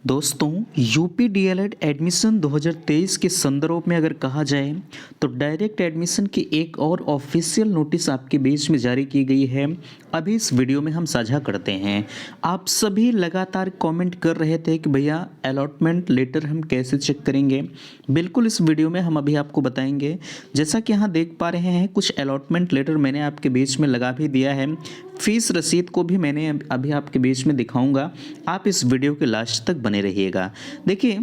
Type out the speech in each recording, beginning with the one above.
दोस्तों, UP DElEd admission 2023 के संदर्भ में अगर कहा जाए तो डायरेक्ट एडमिशन की एक और ऑफिशियल नोटिस आपके बीच में जारी की गई है। अभी इस वीडियो में हम साझा करते हैं। आप सभी लगातार कमेंट कर रहे थे कि भैया अलॉटमेंट लेटर हम कैसे चेक करेंगे। बिल्कुल इस वीडियो में हम अभी आपको बताएंगे। जैसा कि यहाँ देख पा रहे हैं, कुछ अलॉटमेंट लेटर मैंने आपके बीच में लगा भी दिया है। फीस रसीद को भी मैंने अभी आपके बीच में दिखाऊंगा। आप इस वीडियो के लास्ट तक बने रहिएगा। देखिए,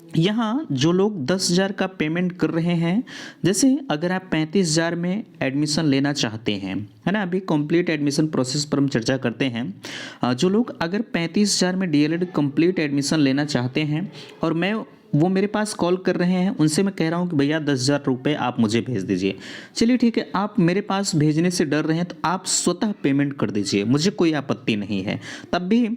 यहाँ जो लोग 10,000 का पेमेंट कर रहे हैं, जैसे अगर आप 35,000 में एडमिशन लेना चाहते हैं, है ना, अभी कंप्लीट एडमिशन प्रोसेस पर हम चर्चा करते हैं। जो लोग अगर 35,000 में डीएलएड कंप्लीट एडमिशन लेना चाहते हैं और वो मेरे पास कॉल कर रहे हैं, उनसे मैं कह रहा हूँ कि भैया 10,000 रुपये आप मुझे भेज दीजिए। चलिए ठीक है, आप मेरे पास भेजने से डर रहे हैं तो आप स्वतः पेमेंट कर दीजिए, मुझे कोई आपत्ति नहीं है। तब भी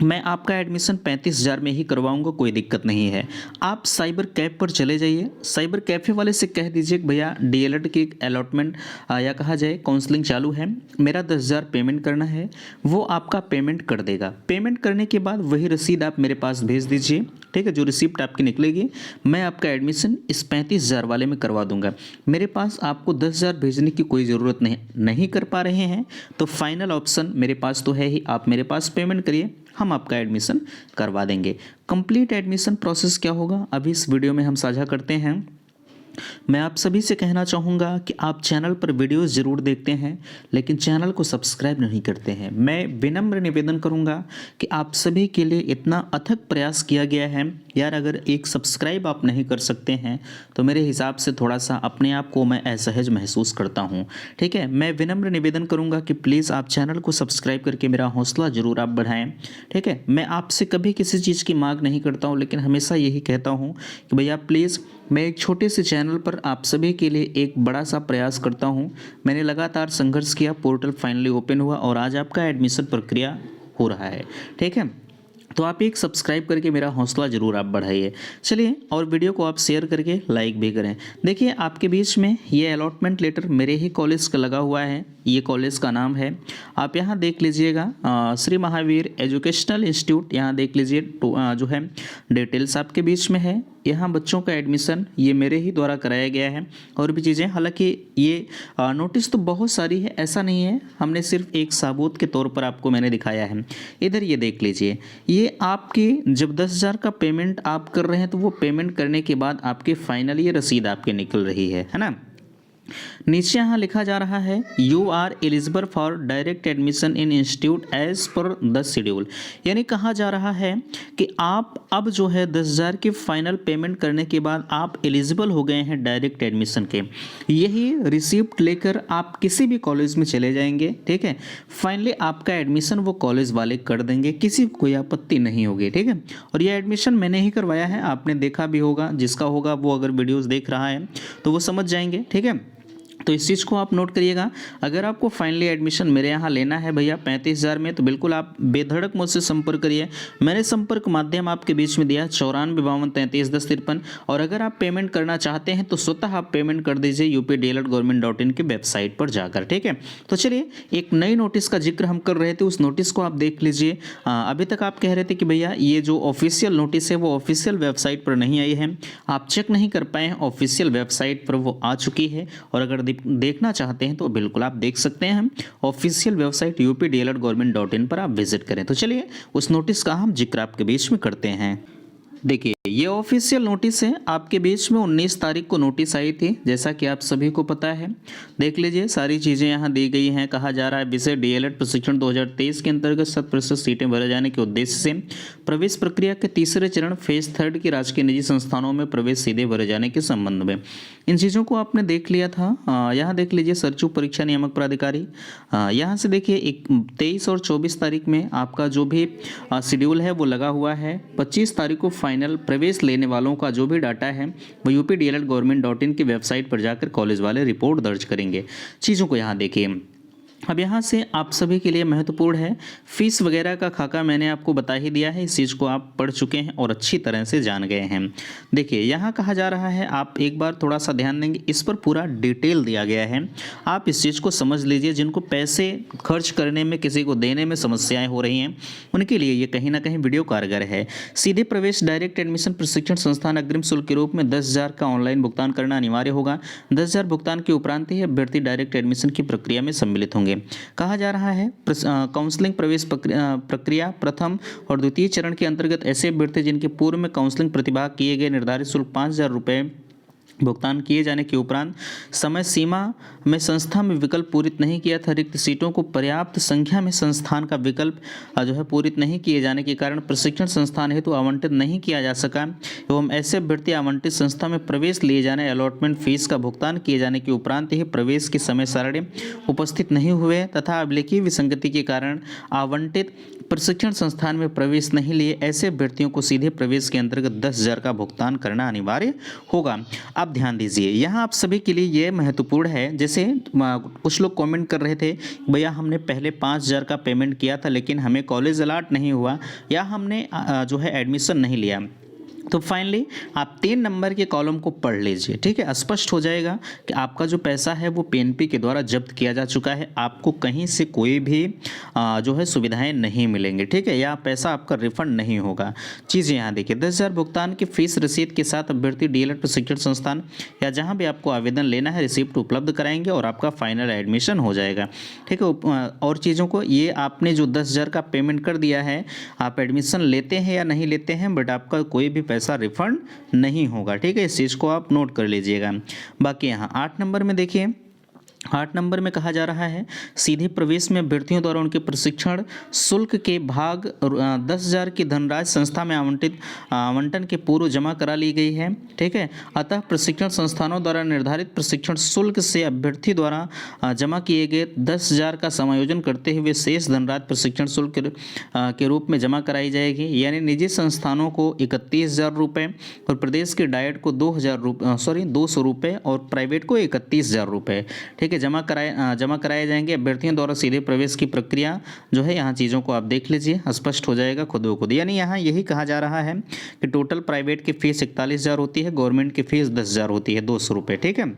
मैं आपका एडमिशन 35,000 में ही करवाऊंगा, कोई दिक्कत नहीं है। आप साइबर कैफ़े पर चले जाइए, साइबर कैफ़े वाले से कह दीजिए कि भैया डीएलएड की अलॉटमेंट या कहा जाए काउंसलिंग चालू है, मेरा 10,000 पेमेंट करना है। वो आपका पेमेंट कर देगा। पेमेंट करने के बाद वही रसीद आप मेरे पास भेज दीजिए, ठीक है। जो रिसिप्ट आपकी निकलेगी, मैं आपका एडमिशन इस 35,000 वाले में करवा दूंगा। मेरे पास आपको 10,000 भेजने की कोई ज़रूरत नहीं कर पा रहे हैं तो फाइनल ऑप्शन मेरे पास तो है ही, आप मेरे पास पेमेंट करिए, हम आपका एडमिशन करवा देंगे। कंप्लीट एडमिशन प्रोसेस क्या होगा अभी इस वीडियो में हम साझा करते हैं। मैं आप सभी से कहना चाहूँगा कि आप चैनल पर वीडियोस ज़रूर देखते हैं लेकिन चैनल को सब्सक्राइब नहीं करते हैं। मैं विनम्र निवेदन करूँगा कि आप सभी के लिए इतना अथक प्रयास किया गया है यार, अगर एक सब्सक्राइब आप नहीं कर सकते हैं तो मेरे हिसाब से थोड़ा सा अपने आप को मैं असहज महसूस करता हूँ, ठीक है। मैं विनम्र निवेदन करूँगा कि प्लीज़ आप चैनल को सब्सक्राइब करके मेरा हौसला ज़रूर आप बढ़ाएँ, ठीक है। मैं आपसे कभी किसी चीज़ की मांग नहीं करता हूँ लेकिन हमेशा यही कहता हूँ कि भैया प्लीज़, मैं एक छोटे से चैनल पर आप सभी के लिए एक बड़ा सा प्रयास करता हूं। मैंने लगातार संघर्ष किया, पोर्टल फाइनली ओपन हुआ और आज आपका एडमिशन प्रक्रिया हो रहा है, ठीक है। तो आप एक सब्सक्राइब करके मेरा हौसला ज़रूर आप बढ़ाइए। चलिए, और वीडियो को आप शेयर करके लाइक भी करें। देखिए, आपके बीच में ये अलॉटमेंट लेटर मेरे ही कॉलेज का लगा हुआ है। ये कॉलेज का नाम है, आप यहाँ देख लीजिएगा, श्री महावीर एजुकेशनल इंस्टीट्यूट। यहाँ देख लीजिए जो है डिटेल्स आपके बीच में है। यहाँ बच्चों का एडमिशन ये मेरे ही द्वारा कराया गया है और भी चीज़ें। हालांकि ये नोटिस तो बहुत सारी है, ऐसा नहीं है, हमने सिर्फ एक सबूत के तौर पर आपको मैंने दिखाया है। इधर ये देख लीजिए, ये आपकी जब 10,000 का पेमेंट आप कर रहे हैं तो वो पेमेंट करने के बाद आपके फाइनल ये रसीद आपके निकल रही है ना। नीचे यहाँ लिखा जा रहा है you are eligible for direct admission in institute as per the schedule. यानी कहा जा रहा है कि आप अब जो है 10,000 की फाइनल पेमेंट करने के बाद आप एलिजिबल हो गए हैं डायरेक्ट एडमिशन के। यही रिसिप्ट लेकर आप किसी भी कॉलेज में चले जाएंगे, ठीक है। फाइनली आपका एडमिशन वो कॉलेज वाले कर देंगे, किसी को कोई आपत्ति नहीं होगी, ठीक है। और ये एडमिशन मैंने ही करवाया है, आपने देखा भी होगा, जिसका होगा वो अगर वीडियोज़ देख रहा है तो वो समझ जाएंगे, ठीक है। तो इस चीज़ को आप नोट करिएगा। अगर आपको फाइनली एडमिशन मेरे यहाँ लेना है भैया 35,000 में, तो बिल्कुल आप बेधड़क मुझसे संपर्क करिए। मैंने संपर्क माध्यम आपके बीच में दिया 9452331053। और अगर आप पेमेंट करना चाहते हैं तो स्वतः आप पेमेंट कर दीजिए updled.government.in की वेबसाइट पर जाकर, ठीक है। तो चलिए, एक नई नोटिस का जिक्र हम कर रहे थे, उस नोटिस को आप देख लीजिए। अभी तक आप कह रहे थे कि भैया ये जो ऑफिशियल नोटिस है वो ऑफिशियल वेबसाइट पर नहीं आई है, आप चेक नहीं कर पाए हैं। ऑफिशियल वेबसाइट पर वो आ चुकी है और अगर देखना चाहते हैं तो बिल्कुल आप देख सकते हैं। ऑफिशियल वेबसाइट updled.government.in पर आप विजिट करें। तो चलिए, उस नोटिस का हम जिक्र आपके बीच में करते हैं। देखिए, ये ऑफिशियल नोटिस है, आपके बीच में 19 तारीख को नोटिस आई थी, जैसा कि आप सभी को पता है। देख लीजिए, सारी चीज़ें यहाँ दी गई हैं। कहा जा रहा है विषय डीएलएड प्रशिक्षण 2023 के अंतर्गत 100% सीटें भरे जाने के उद्देश्य से प्रवेश प्रक्रिया के तीसरे चरण फेज 3 की राजकीय निजी संस्थानों में प्रवेश सीधे भरे जाने के संबंध में इन चीज़ों को आपने देख लिया था। यहाँ देख लीजिए, सरचू परीक्षा नियामक प्राधिकारी, यहाँ से देखिए 23 और 24 तारीख में आपका जो भी शेड्यूल है वो लगा हुआ है। 25 तारीख को फाइनल प्रवेश लेने वालों का जो भी डाटा है वो updled.government.in की वेबसाइट पर जाकर कॉलेज वाले रिपोर्ट दर्ज करेंगे। चीज़ों को यहाँ देखिए, अब यहाँ से आप सभी के लिए महत्वपूर्ण है, फीस वगैरह का खाका मैंने आपको बता ही दिया है, इस चीज़ को आप पढ़ चुके हैं और अच्छी तरह से जान गए हैं। देखिए यहाँ कहा जा रहा है, आप एक बार थोड़ा सा ध्यान देंगे, इस पर पूरा डिटेल दिया गया है, आप इस चीज़ को समझ लीजिए। जिनको पैसे खर्च करने में, किसी को देने में समस्याएँ हो रही हैं, उनके लिए ये कहीं ना कहीं वीडियो कारगर है। सीधे प्रवेश डायरेक्ट एडमिशन प्रशिक्षण संस्थान अग्रिम शुल्क के रूप में 10,000 का ऑनलाइन भुगतान करना अनिवार्य होगा। 10,000 भुगतान के उपरांत ही अभ्यर्थी डायरेक्ट एडमिशन की प्रक्रिया में सम्मिलित होंगे। कहा जा रहा है काउंसलिंग प्रवेश प्रक्रिया प्रथम और द्वितीय चरण के अंतर्गत ऐसे अभ्यर्थी जिनके पूर्व में काउंसलिंग प्रतिभाग किए गए निर्धारित शुल्क 5,000 रुपये भुगतान किए जाने के उपरांत समय सीमा में संस्था में विकल्प पूरित नहीं किया था, रिक्त सीटों को पर्याप्त संख्या में संस्थान का विकल्प जो है पूरित नहीं किए जाने के कारण प्रशिक्षण संस्थान हेतु आवंटित नहीं किया जा सका एवं ऐसे अभ्यर्थी आवंटित संस्था में प्रवेश लिए जाने अलॉटमेंट फीस का भुगतान किए जाने के उपरांत ही प्रवेश की समय सारणी उपस्थित नहीं हुए तथा अभिलेखीय विसंगति के कारण आवंटित प्रशिक्षण संस्थान में प्रवेश नहीं लिए, ऐसे अभ्यर्थियों को सीधे प्रवेश के अंतर्गत 10,000 का भुगतान करना अनिवार्य होगा। आप ध्यान दीजिए, यहाँ आप सभी के लिए ये महत्वपूर्ण है। जैसे कुछ लोग कमेंट कर रहे थे, भैया हमने पहले 5,000 का पेमेंट किया था लेकिन हमें कॉलेज अलॉट नहीं हुआ या हमने जो है एडमिशन नहीं लिया। तो फाइनली आप 3 नंबर के कॉलम को पढ़ लीजिए, ठीक है। स्पष्ट हो जाएगा कि आपका जो पैसा है वो पीएनपी के द्वारा जब्त किया जा चुका है, आपको कहीं से कोई भी जो है सुविधाएं नहीं मिलेंगी, ठीक है, या पैसा आपका रिफंड नहीं होगा। चीज़ें यहाँ देखिए, 10,000 भुगतान की फीस रसीद के साथ अभ्यर्थी डीएलएड प्रशिक्षण संस्थान या जहाँ भी आपको आवेदन लेना है रिसिप्ट उपलब्ध कराएंगे और आपका फाइनल एडमिशन हो जाएगा, ठीक है। और चीज़ों को, ये आपने जो 10,000 का पेमेंट कर दिया है, आप एडमिशन लेते हैं या नहीं लेते हैं, बट आपका कोई भी पैसा रिफंड नहीं होगा, ठीक है। इस चीज़ को आप नोट कर लीजिएगा। बाकी यहाँ 8 नंबर में देखिए, 8 नंबर में कहा जा रहा है सीधे प्रवेश में अभ्यर्थियों द्वारा उनके प्रशिक्षण शुल्क के भाग 10,000 की धनराशि संस्था में आवंटन के पूर्व जमा करा ली गई है, ठीक है। अतः प्रशिक्षण संस्थानों द्वारा निर्धारित प्रशिक्षण शुल्क से अभ्यर्थी द्वारा जमा किए गए 10,000 का समायोजन करते हुए शेष धनराशि प्रशिक्षण शुल्क के रूप में जमा कराई जाएगी। यानी निजी संस्थानों को 31,000 रुपये और प्रदेश के डाइट को 200 रुपये और प्राइवेट को 31,000 रुपये, ठीक है, जमा कराए जाएंगे। अभ्यर्थियों द्वारा सीधे प्रवेश की प्रक्रिया जो है, यहाँ चीज़ों को आप देख लीजिए, स्पष्ट हो जाएगा खुद ब खुद। यानी यहाँ यही कहा जा रहा है कि टोटल प्राइवेट की फीस 41,000 होती है, गवर्नमेंट की फीस 10,000 होती है, 200 रुपये, ठीक है।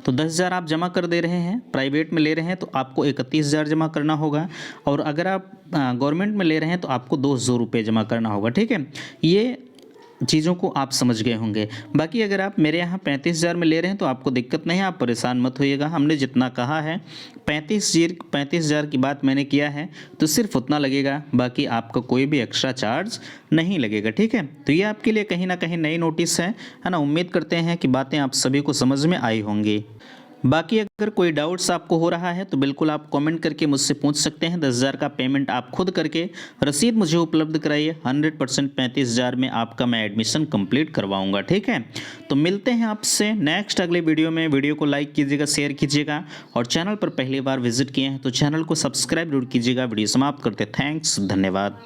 तो 10,000 आप जमा कर दे रहे हैं, प्राइवेट में ले रहे हैं तो आपको 31,000 जमा करना होगा, और अगर आप गवर्नमेंट में ले रहे हैं तो आपको 200 रुपये जमा करना होगा, ठीक है। ये चीज़ों को आप समझ गए होंगे। बाकी अगर आप मेरे यहाँ 35,000 में ले रहे हैं तो आपको दिक्कत नहीं है, आप परेशान मत होइएगा। हमने जितना कहा है 35,000 की बात मैंने किया है तो सिर्फ उतना लगेगा, बाकी आपका कोई भी एक्स्ट्रा चार्ज नहीं लगेगा, ठीक है। तो ये आपके लिए कहीं ना कहीं नई नोटिस है ना। उम्मीद करते हैं कि बातें आप सभी को समझ में आई होंगी। बाकी अगर कोई डाउट्स आपको हो रहा है तो बिल्कुल आप कमेंट करके मुझसे पूछ सकते हैं। 10,000 का पेमेंट आप खुद करके रसीद मुझे उपलब्ध कराइए, 100% 35,000 में आपका मैं एडमिशन कंप्लीट करवाऊंगा, ठीक है। तो मिलते हैं आपसे नेक्स्ट अगले वीडियो में। वीडियो को लाइक कीजिएगा, शेयर कीजिएगा, और चैनल पर पहली बार विजिट किए हैं तो चैनल को सब्सक्राइब जरूर कीजिएगा। वीडियो समाप्त करते, थैंक्स, धन्यवाद।